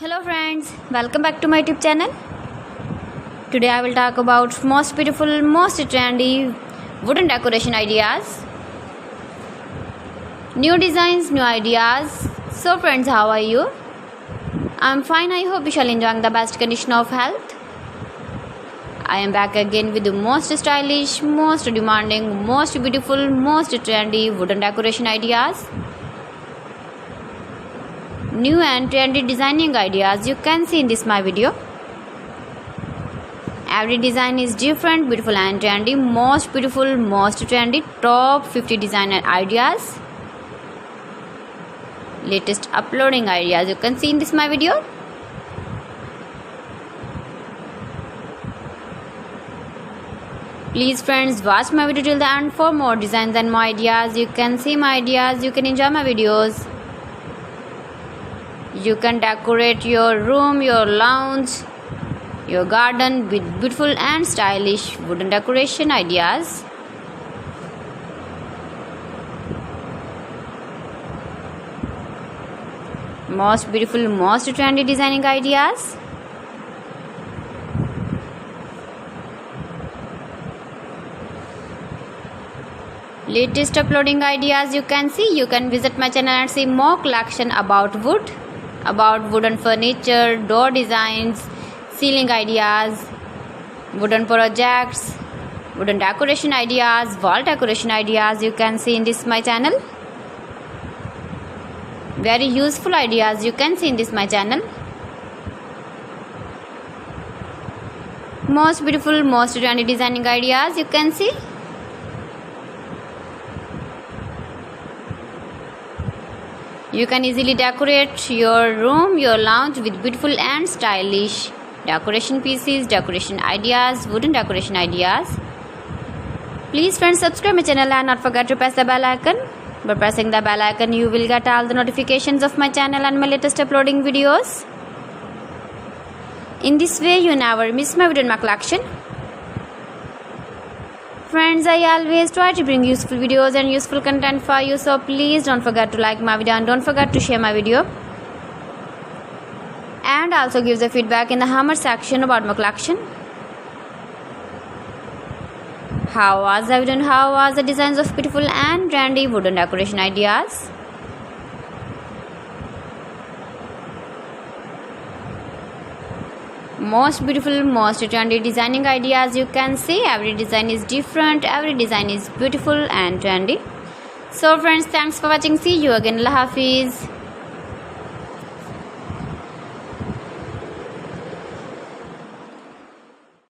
Hello friends, welcome back to my YouTube channel. Today I will talk about most beautiful, most trendy wooden decoration ideas. New designs, new ideas. So friends, how are you? I'm fine. I hope you shall enjoy the best condition of health. I am back again with the most stylish, most demanding, most beautiful, most trendy wooden decoration ideas. New and trendy designing ideas you can see in this my video. Every design is different, beautiful and trendy. Most beautiful, most trendy, top 50 designer ideas. Latest uploading ideas you can see in this my video. Please friends, watch my video till the end for more designs and more ideas. You can see my ideas, you can enjoy my videos. You can decorate your room, your lounge, your garden with beautiful and stylish wooden decoration ideas. Most beautiful, most trendy designing ideas. Latest uploading ideas you can see. You can visit my channel and see more collection about wood, about wooden furniture, door designs, ceiling ideas, wooden projects, wooden decoration ideas, wall decoration ideas you can see in this my channel. Very useful ideas you can see in this my channel. Most beautiful, most trendy designing ideas you can see. You can easily decorate your room, your lounge with beautiful and stylish decoration pieces, decoration ideas, wooden decoration ideas. Please friends, subscribe my channel and not forget to press the bell icon. By pressing the bell icon, you will get all the notifications of my channel and my latest uploading videos. In this way, you never miss my video in my collection. Friends, I always try to bring useful videos and useful content for you, so please don't forget to like my video and don't forget to share my video. And also give the feedback in the comment section about my collection. How was the video and how was the designs of beautiful and trendy wooden decoration ideas? Most beautiful, most trendy designing ideas you can see. Every design is different, every design is beautiful and trendy. So friends, thanks for watching. See you again. Allah Hafiz.